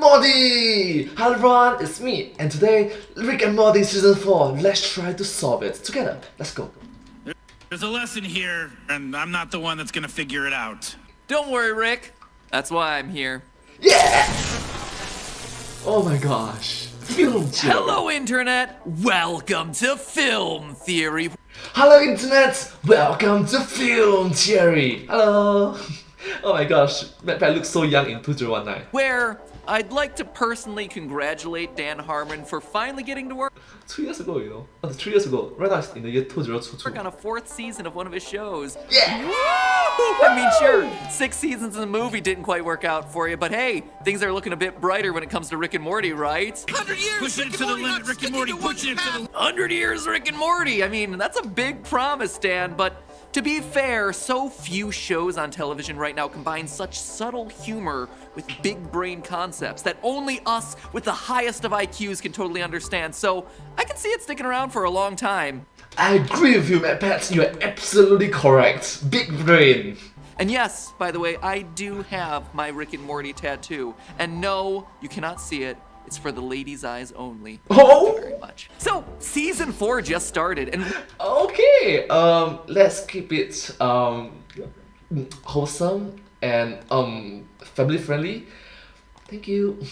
Morty! Hello everyone, it's me, and today, Rick and Morty Season 4, let's try to solve it together. Let's go. There's a lesson here, and I'm not the one that's gonna figure it out. Don't worry, Rick. That's why I'm here. Yeah! Oh my gosh. Film theory. Hello, Internet. Welcome to Film Theory. Hello Internet! Welcome to Film Theory! Hello! Oh my gosh, Matt looks so young in 2019. Where I'd like to personally congratulate Dan Harmon for finally getting to work 2 years ago, you know? 3 years ago, right now it's in the year 2022. on a 4th season of one of his shows. Yeah! Woo! I mean, sure, 6 seasons in the movie didn't quite work out for you, but hey, things are looking a bit brighter when it comes to Rick and Morty, right? 100 years! Pushing it to the limit, Rick and Morty, pushing it to the 100 years Rick and Morty! I mean, that's a big promise, Dan, but to be fair, so few shows on television right now combine such subtle humor with big brain concepts that only us with the highest of IQs can totally understand, so I can see it sticking around for a long time. I agree with you, Matt. You are absolutely correct. Big brain. And yes, by the way, I do have my Rick and Morty tattoo. And no, you cannot see it. It's for the ladies' eyes only. Oh! Thank you very much. So, season 4 just started, and Okay, let's keep it wholesome and family friendly. Thank you.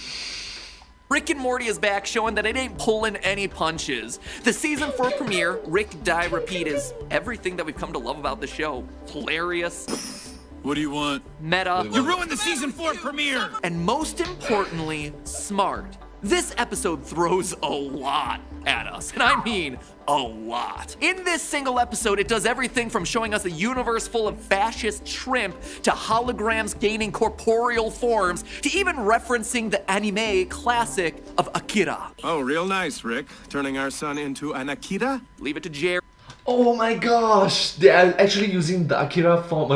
Rick and Morty is back, showing that it ain't pulling any punches. The season 4 premiere, Rick Die Repeat, is everything that we've come to love about the show. Hilarious, What do you want? meta, You ruined the season 4 premiere! and most importantly, smart. This episode throws a lot at us, and I mean a lot. In this single episode, it does everything from showing us a universe full of fascist shrimp to holograms gaining corporeal forms to even referencing the anime classic of Akira. Oh, real nice, Rick. Turning our son into an Akira? Leave it to Jerry. Oh my gosh, they are actually using the Akira form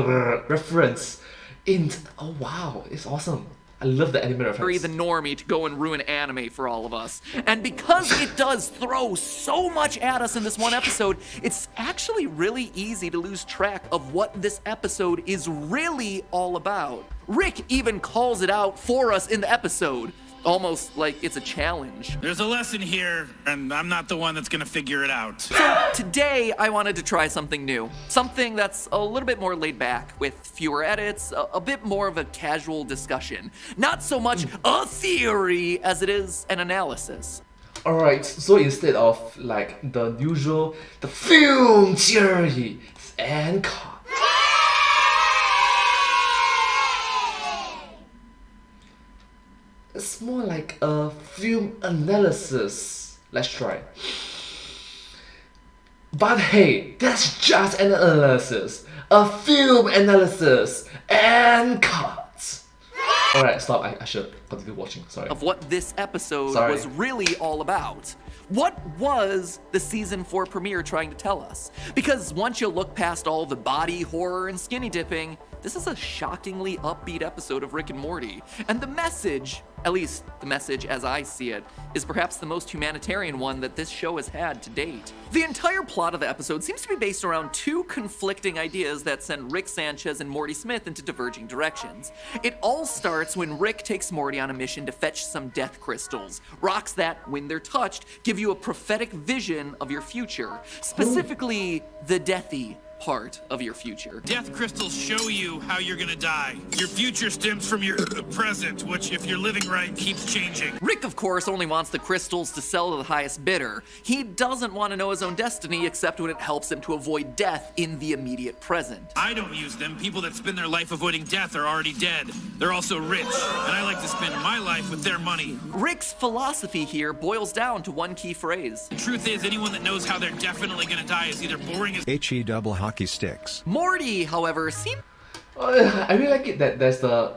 reference in. Oh wow, it's awesome. I love the anime reference. The normie to go and ruin anime for all of us. And because it does throw so much at us in this one episode, it's actually really easy to lose track of what this episode is really all about. Rick even calls it out for us in the episode, almost like it's a challenge. There's a lesson here, and I'm not the one that's gonna figure it out. So today I wanted to try something new, something that's a little bit more laid back with fewer edits, a bit more of a casual discussion. Not so much a theory as it is an analysis. Alright, so instead of like the usual, the film theory and cut. It's more like a film analysis. Let's try. But hey, that's just an analysis. A film analysis and cut. Alright, stop. I should continue watching. Sorry. Of what this episode Sorry. was really all about. What was the season 4 premiere trying to tell us? Because once you look past all the body horror and skinny dipping, this is a shockingly upbeat episode of Rick and Morty. And the message, at least the message as I see it, is perhaps the most humanitarian one that this show has had to date. The entire plot of the episode seems to be based around 2 conflicting ideas that send Rick Sanchez and Morty Smith into diverging directions. It all starts when Rick takes Morty on a mission to fetch some death crystals, rocks that, when they're touched, give you a prophetic vision of your future, specifically the deathy part of your future. Death crystals show you how you're gonna die. Your future stems from your present, which, if you're living right, keeps changing. Rick, of course, only wants the crystals to sell to the highest bidder. He doesn't want to know his own destiny except when it helps him to avoid death in the immediate present. I don't use them. People that spend their life avoiding death are already dead. They're also rich, and I like to spend my life with their money. Rick's philosophy here boils down to one key phrase. The truth is, anyone that knows how they're definitely gonna die is either boring as HE double hockey sticks. Morty, however, seems I really like it that there's the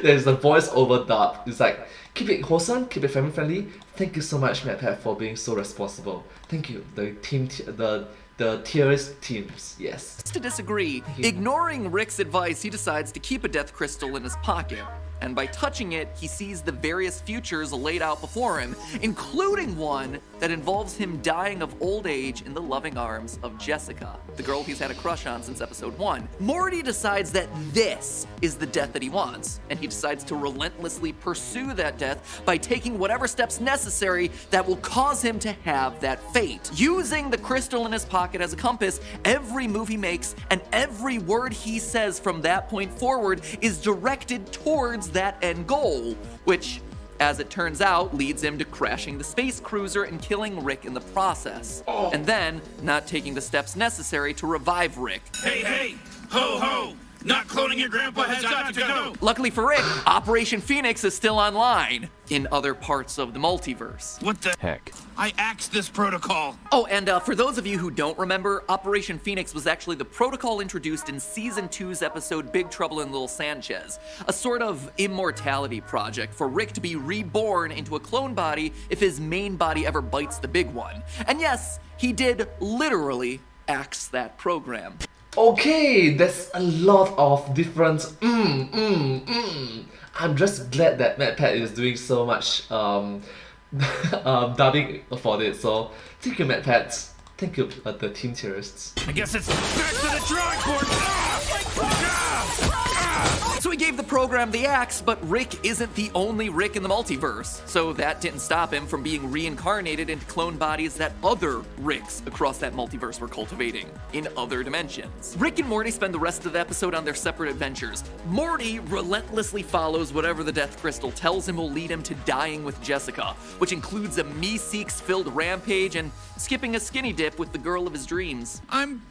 there's the voice over dub. It's like keep it wholesome, keep it family friendly. Thank you so much, Matt, for being so responsible. Thank you, the the theorist teams, yes. To disagree. Ignoring Rick's advice, he decides to keep a death crystal in his pocket. And by touching it, he sees the various futures laid out before him, including one that involves him dying of old age in the loving arms of Jessica, the girl he's had a crush on since episode 1. Morty decides that this is the death that he wants, and he decides to relentlessly pursue that death by taking whatever steps necessary that will cause him to have that fate. Using the crystal in his pocket as a compass, every move he makes and every word he says from that point forward is directed towards that end goal, which, as it turns out, leads him to crashing the space cruiser and killing Rick in the process. And then, not taking the steps necessary to revive Rick. Hey, hey! Ho, ho! Not cloning your grandpa has got to go! Luckily for Rick, Operation Phoenix is still online in other parts of the multiverse. What the heck? I axed this protocol. Oh, and for those of you who don't remember, Operation Phoenix was actually the protocol introduced in Season 2's episode Big Trouble in Little Sanchez, a sort of immortality project for Rick to be reborn into a clone body if his main body ever bites the big one. And yes, he did literally axe that program. Okay, there's a lot of different I'm just glad that MatPat is doing so much dubbing for it, so thank you MatPat. Thank you the team theorists. I guess it's back to the drawing board. So he gave the program the axe, but Rick isn't the only Rick in the multiverse. So that didn't stop him from being reincarnated into clone bodies that other Ricks across that multiverse were cultivating in other dimensions. Rick and Morty spend the rest of the episode on their separate adventures. Morty relentlessly follows whatever the Death Crystal tells him will lead him to dying with Jessica, which includes a Meeseeks-filled rampage and skipping a skinny dip with the girl of his dreams. I'm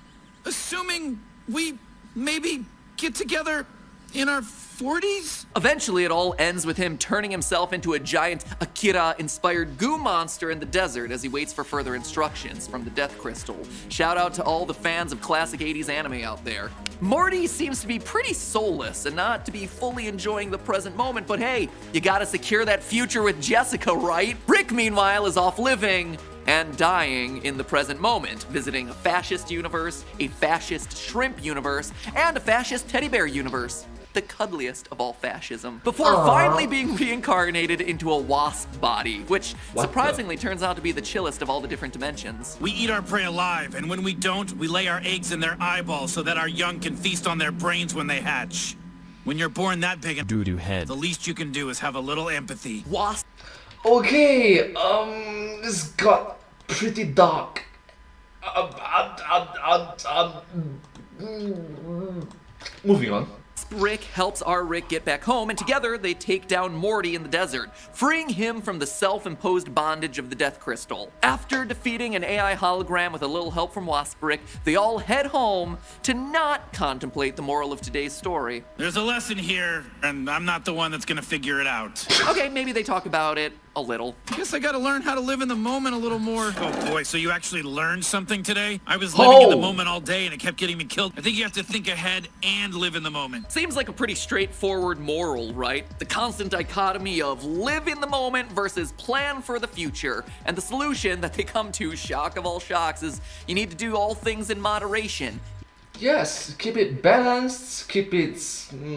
assuming we maybe get together in our 40s? Eventually, it all ends with him turning himself into a giant Akira-inspired goo monster in the desert as he waits for further instructions from the Death Crystal. Shout out to all the fans of classic 80s anime out there. Morty seems to be pretty soulless and not to be fully enjoying the present moment, but hey, you gotta secure that future with Jessica, right? Rick, meanwhile, is off living and dying in the present moment, visiting a fascist universe, a fascist shrimp universe, and a fascist teddy bear universe. The cuddliest of all fascism, before finally being reincarnated into a wasp body, which surprisingly turns out to be the chillest of all the different dimensions. We eat our prey alive, and when we don't, we lay our eggs in their eyeballs so that our young can feast on their brains when they hatch. When you're born that big and doo-doo head, the least you can do is have a little empathy. Wasp. Okay, this got pretty dark. Moving on. Rick helps our Rick get back home, and together they take down Morty in the desert, freeing him from the self-imposed bondage of the Death Crystal. After defeating an AI hologram with a little help from Wasp Rick, they all head home to not contemplate the moral of today's story. There's a lesson here, and I'm not the one that's gonna figure it out. Okay, maybe they talk about it a little. I guess I gotta learn how to live in the moment a little more. Oh boy, so you actually learned something today? I was living in the moment all day and it kept getting me killed. I think you have to think ahead and live in the moment. Seems like a pretty straightforward moral, right? The constant dichotomy of live in the moment versus plan for the future. And the solution that they come to, shock of all shocks, is you need to do all things in moderation. Yes, keep it balanced, keep it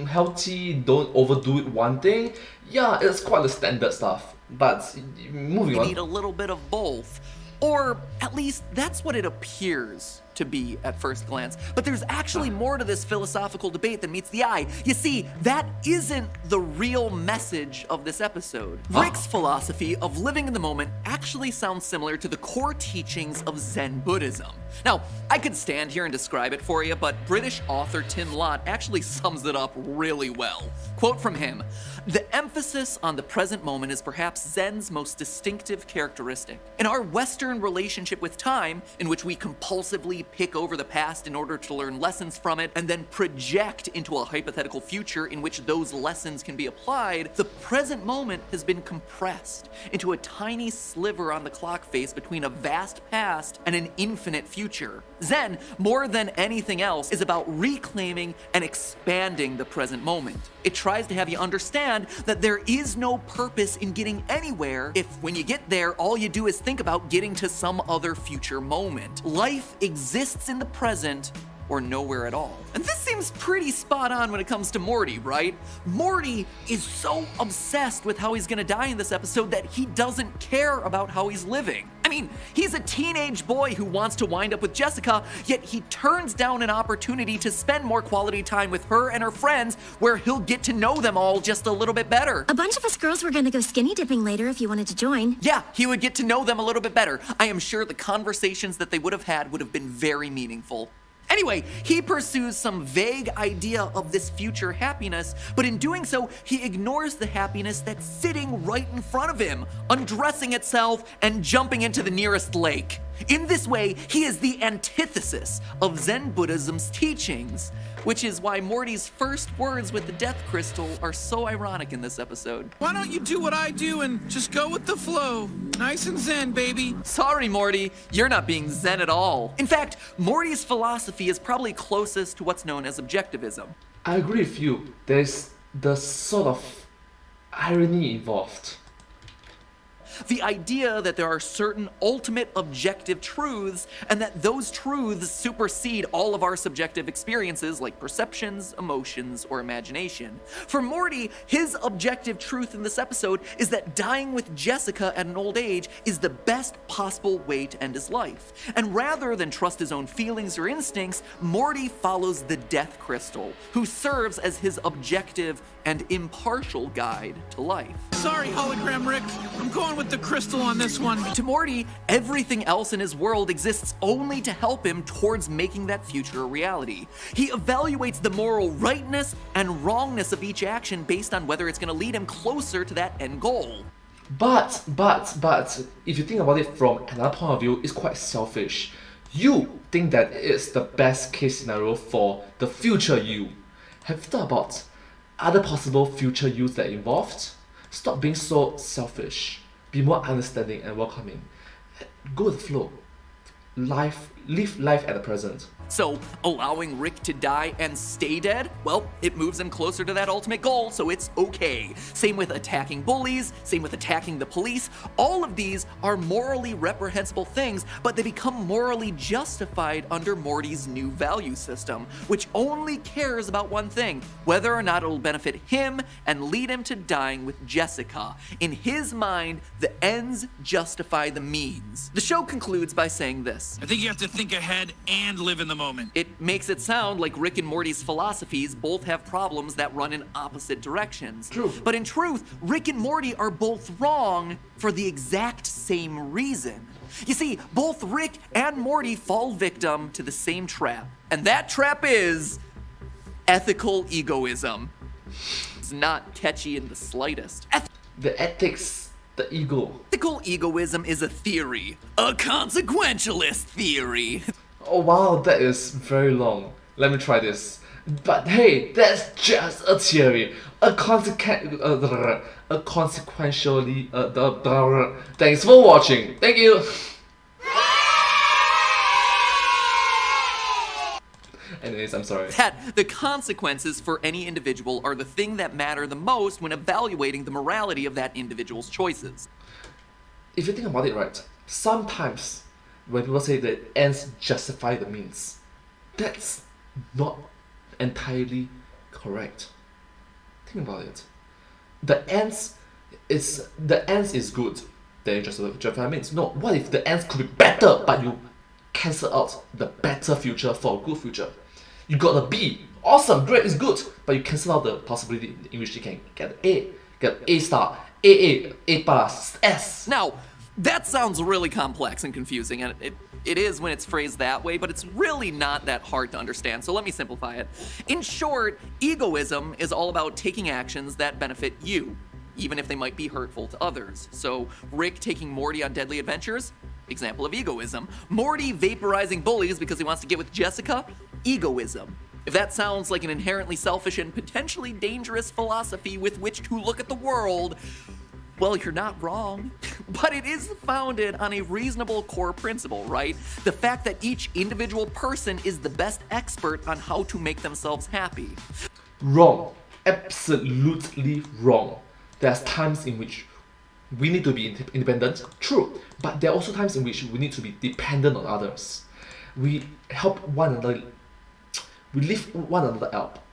healthy, don't overdo it one thing. Yeah, it's quite the standard stuff. But moving on. You need a little bit of both. Or at least that's what it appears to be at first glance. But there's actually more to this philosophical debate than meets the eye. You see, that isn't the real message of this episode. Rick's philosophy of living in the moment actually sounds similar to the core teachings of Zen Buddhism. Now, I could stand here and describe it for you, but British author Tim Lott actually sums it up really well. Quote from him: "The emphasis on the present moment is perhaps Zen's most distinctive characteristic. In our Western relationship with time, in which we compulsively pick over the past in order to learn lessons from it and then project into a hypothetical future in which those lessons can be applied, the present moment has been compressed into a tiny slice sliver on the clock face between a vast past and an infinite future. Zen, more than anything else, is about reclaiming and expanding the present moment. It tries to have you understand that there is no purpose in getting anywhere if, when you get there, all you do is think about getting to some other future moment. Life exists in the present or nowhere at all. And this seems pretty spot on when it comes to Morty, right? Morty is so obsessed with how he's gonna die in this episode that he doesn't care about how he's living. I mean, he's a teenage boy who wants to wind up with Jessica, yet he turns down an opportunity to spend more quality time with her and her friends where he'll get to know them all just a little bit better. A bunch of us girls were gonna go skinny dipping later if you wanted to join. Yeah, he would get to know them a little bit better. I am sure the conversations that they would have had would have been very meaningful. Anyway, he pursues some vague idea of this future happiness, but in doing so, he ignores the happiness that's sitting right in front of him, undressing itself and jumping into the nearest lake. In this way, he is the antithesis of Zen Buddhism's teachings, which is why Morty's first words with the death crystal are so ironic in this episode. Why don't you do what I do and just go with the flow? Nice and zen, baby. Sorry, Morty, you're not being Zen at all. In fact, Morty's philosophy is probably closest to what's known as objectivism. I agree with you. There's the sort of irony involved. The idea that there are certain ultimate objective truths and that those truths supersede all of our subjective experiences like perceptions, emotions, or imagination. For Morty, his objective truth in this episode is that dying with Jessica at an old age is the best possible way to end his life. And rather than trust his own feelings or instincts, Morty follows the death crystal, who serves as his objective and impartial guide to life. Sorry, hologram Rick. I'm going with the crystal on this one. To Morty, everything else in his world exists only to help him towards making that future a reality. He evaluates the moral rightness and wrongness of each action based on whether it's going to lead him closer to that end goal. But, if you think about it from another point of view, it's quite selfish. You think that it's the best case scenario for the future you. Have you thought about other possible future yous that are involved? Stop being so selfish. Be more understanding and welcoming. Go with the flow. Live life at the present. So, allowing Rick to die and stay dead? Well, it moves him closer to that ultimate goal, so it's okay. Same with attacking bullies, same with attacking the police. All of these are morally reprehensible things, but they become morally justified under Morty's new value system, which only cares about one thing, whether or not it'll benefit him and lead him to dying with Jessica. In his mind, the ends justify the means. The show concludes by saying this. I think you have to think ahead and live in the moment. It makes it sound like Rick and Morty's philosophies both have problems that run in opposite directions. True. But in truth, Rick and Morty are both wrong for the exact same reason. You see, both Rick and Morty fall victim to the same trap. And that trap is ethical egoism. It's not catchy in the slightest. The ethics, the ego. Ethical egoism is a theory. A consequentialist theory. Oh wow, that is very long. Let me try this. But hey, that's just a theory. Consequentially. Thanks for watching. Thank you. Anyways, I'm sorry. That the consequences for any individual are the thing that matter the most when evaluating the morality of that individual's choices. If you think about it, right, sometimes when people say that ends justify the means, that's not entirely correct. Think about it. The ends is good, then you justify the means. No, what if the ends could be better, but you cancel out the better future for a good future? You got a B, awesome, great, it's good, but you cancel out the possibility in which you can get A, get A star, A plus, S. Now, that sounds really complex and confusing, and it is when it's phrased that way, but it's really not that hard to understand, so let me simplify it. In short, egoism is all about taking actions that benefit you, even if they might be hurtful to others. So, Rick taking Morty on deadly adventures? Example of egoism. Morty vaporizing bullies because he wants to get with Jessica? Egoism. If that sounds like an inherently selfish and potentially dangerous philosophy with which to look at the world, Well, you're not wrong, but it is founded on a reasonable core principle, right? The fact that each individual person is the best expert on how to make themselves happy. Wrong. Absolutely wrong. There's times in which we need to be independent, true, but there are also times in which we need to be dependent on others. We help one another, we lift one another up.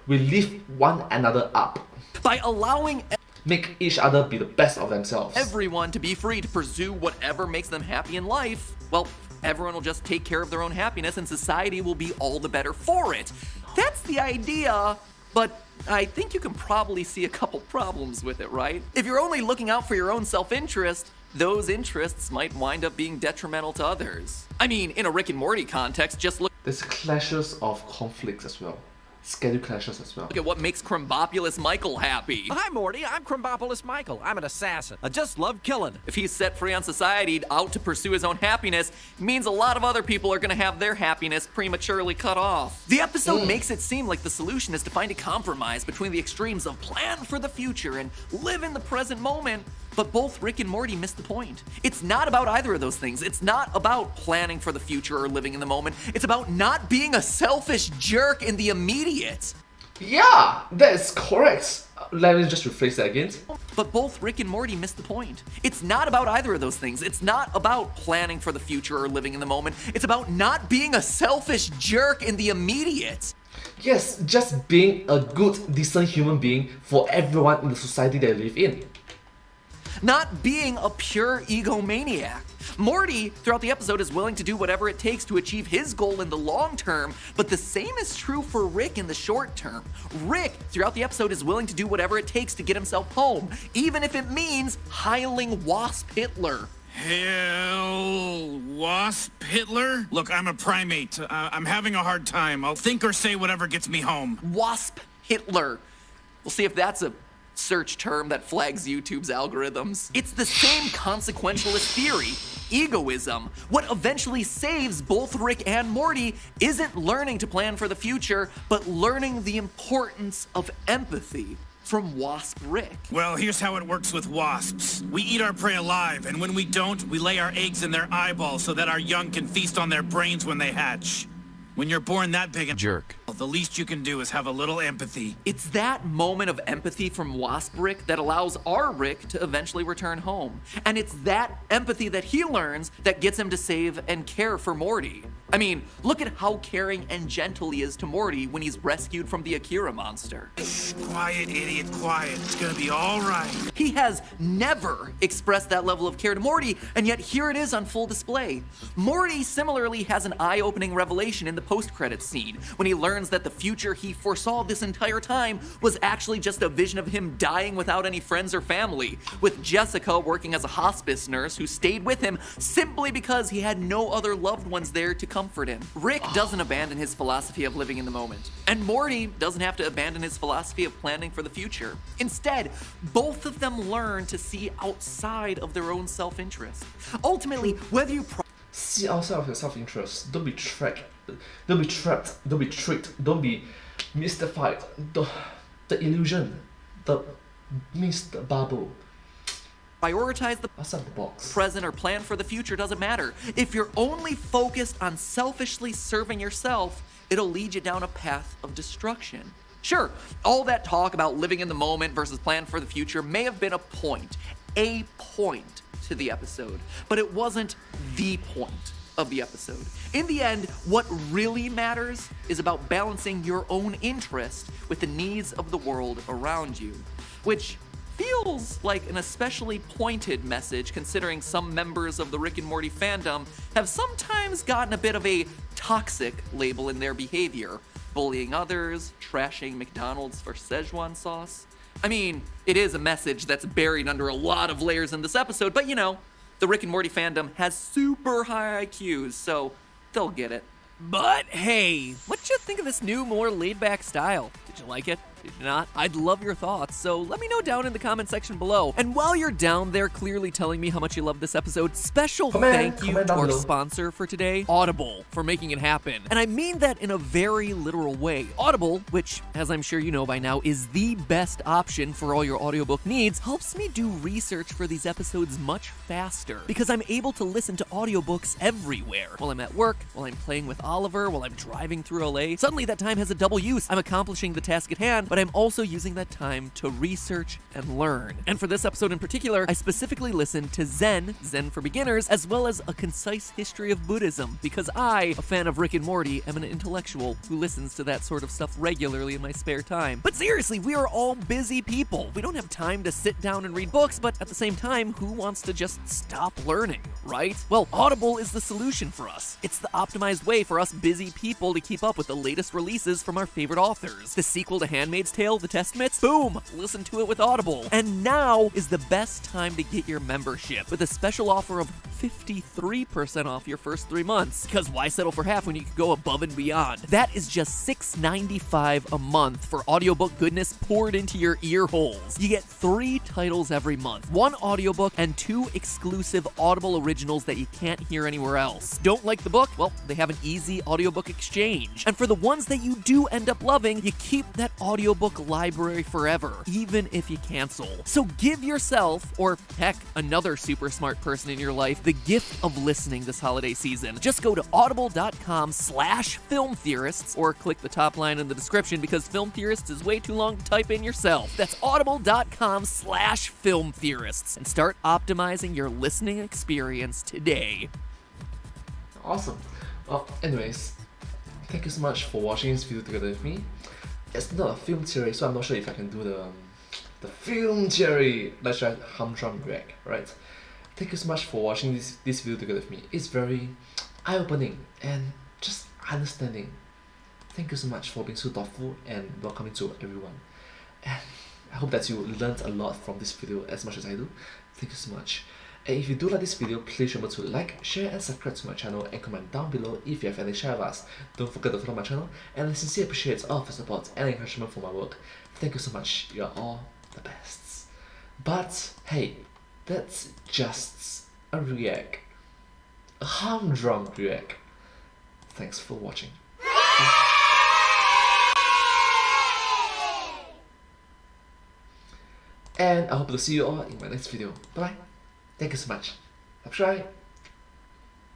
We lift one another up. By allowing Make each other be the best of themselves. everyone to be free to pursue whatever makes them happy in life, well, everyone will just take care of their own happiness and society will be all the better for it. That's the idea, but I think you can probably see a couple problems with it, right? If you're only looking out for your own self-interest, those interests might wind up being detrimental to others. I mean, in a Rick and Morty context, just look There's clashes of conflicts as well. Schedule clashes as well. at what makes Crumbopulous Michael happy. Hi, Morty. I'm Crumbopulous Michael. I'm an assassin. I just love killing. If he's set free on society out to pursue his own happiness, it means a lot of other people are gonna have their happiness prematurely cut off. The episode makes it seem like the solution is to find a compromise between the extremes of plan for the future and live in the present moment. But both Rick and Morty miss the point. It's not about either of those things. It's not about planning for the future or living in the moment. It's about not being a selfish jerk in the immediate. Yeah, that is correct. Let me just rephrase that again. But both Rick and Morty miss the point. It's not about either of those things. It's not about planning for the future or living in the moment. It's about not being a selfish jerk in the immediate. Yes, just being a good, decent human being for everyone in the society they live in. Not being a pure egomaniac. Morty, throughout the episode, is willing to do whatever it takes to achieve his goal in the long term, but the same is true for Rick in the short term. Rick, throughout the episode, is willing to do whatever it takes to get himself home, even if it means hiling Wasp Hitler. Hell, Wasp Hitler? Look, I'm a primate. I'm having a hard time. I'll think or say whatever gets me home. Wasp Hitler. We'll see if that's a search term that flags YouTube's algorithms. It's the same consequentialist theory, egoism. What eventually saves both Rick and Morty isn't learning to plan for the future, but learning the importance of empathy from Wasp Rick. Well, here's how it works with wasps. We eat our prey alive, and when we don't, we lay our eggs in their eyeballs so that our young can feast on their brains when they hatch. When you're born that big and Jerk. the least you can do is have a little empathy. It's that moment of empathy from Wasp Rick that allows our Rick to eventually return home. And it's that empathy that he learns that gets him to save and care for Morty. I mean, look at how caring and gentle he is to Morty when he's rescued from the Akira monster. Quiet, idiot, quiet. It's gonna be all right. He has never expressed that level of care to Morty, and yet here it is on full display. Morty similarly has an eye-opening revelation in the post-credits scene when he learns that the future he foresaw this entire time was actually just a vision of him dying without any friends or family, with Jessica working as a hospice nurse who stayed with him simply because he had no other loved ones there to comfort him. Rick doesn't abandon his philosophy of living in the moment, and Morty doesn't have to abandon his philosophy of planning for the future. Instead, both of them learn to see outside of their own self-interest. Ultimately, whether you See outside of your self-interest. Don't be trapped. Don't be trapped. Don't be tricked. Don't be mystified. The illusion. The mist bubble. prioritize the Outside the box. present or plan for the future doesn't matter. If you're only focused on selfishly serving yourself, it'll lead you down a path of destruction. Sure, all that talk about living in the moment versus plan for the future may have been a point to the episode, but it wasn't the point of the episode. In the end, what really matters is about balancing your own interest with the needs of the world around you, which feels like an especially pointed message considering some members of the Rick and Morty fandom have sometimes gotten a bit of a toxic label in their behavior, bullying others, trashing McDonald's for Szechuan sauce. I mean, it is a message that's buried under a lot of layers in this episode, but you know, the Rick and Morty fandom has super high IQs, so they'll get it. But hey, what'd you think of this new, more laid-back style? Did you like it? Did you not? I'd love your thoughts, so let me know down in the comment section below. And while you're down there clearly telling me how much you love this episode, special thank you comment to down our below. sponsor for today, Audible, for making it happen. And I mean that in a very literal way. Audible, which, as I'm sure you know by now, is the best option for all your audiobook needs, helps me do research for these episodes much faster, because I'm able to listen to audiobooks everywhere. While I'm at work, while I'm playing with Oliver, while I'm driving through LA. Suddenly that time has a double use. I'm accomplishing the task at hand, but I'm also using that time to research and learn. And for this episode in particular, I specifically listened to Zen for Beginners, as well as A Concise History of Buddhism, because I, a fan of Rick and Morty, am an intellectual who listens to that sort of stuff regularly in my spare time. But seriously, we are all busy people. We don't have time to sit down and read books, but at the same time, who wants to just stop learning, right? Well, Audible is the solution for us. It's the optimized way for us busy people to keep up with the latest releases from our favorite authors. The sequel to Handmaid's Tale, The Testaments? Boom! Listen to it with Audible. And now is the best time to get your membership with a special offer of 53% off your first 3 months. Because why settle for half when you can go above and beyond? That is just $6.95 a month for audiobook goodness poured into your ear holes. You get 3 titles every month, 1 audiobook, and 2 exclusive Audible originals that you can't hear anywhere else. Don't like the book? Well, they have an easy audiobook exchange. And for the ones that you do end up loving, you keep that audiobook library forever, even if you cancel. So give yourself, or heck, another super smart person in your life, the gift of listening this holiday season. Just go to audible.com/filmtheorists or click the top line in the description because Film Theorists is way too long to type in yourself. That's audible.com/filmtheorists and start optimizing your listening experience today. Awesome. Well, anyways, thank you so much for watching this video together with me. It's not a film theory, so I'm not sure if I can do the film theory. Let's try Humdrum react, right? Thank you so much for watching this video together with me. It's very eye-opening and just understanding. Thank you so much for being so thoughtful and welcoming to everyone. And I hope that you learned a lot from this video as much as I do. Thank you so much. And if you do like this video, please remember to like, share and subscribe to my channel and comment down below if you have any share of us. Don't forget to follow my channel, and I sincerely appreciate all of your support and encouragement for my work. Thank you so much, you are all the best. But hey, that's just a react. A humdrum react. Thanks for watching. And I hope to see you all in my next video. Bye. Thank you so much. Subscribe.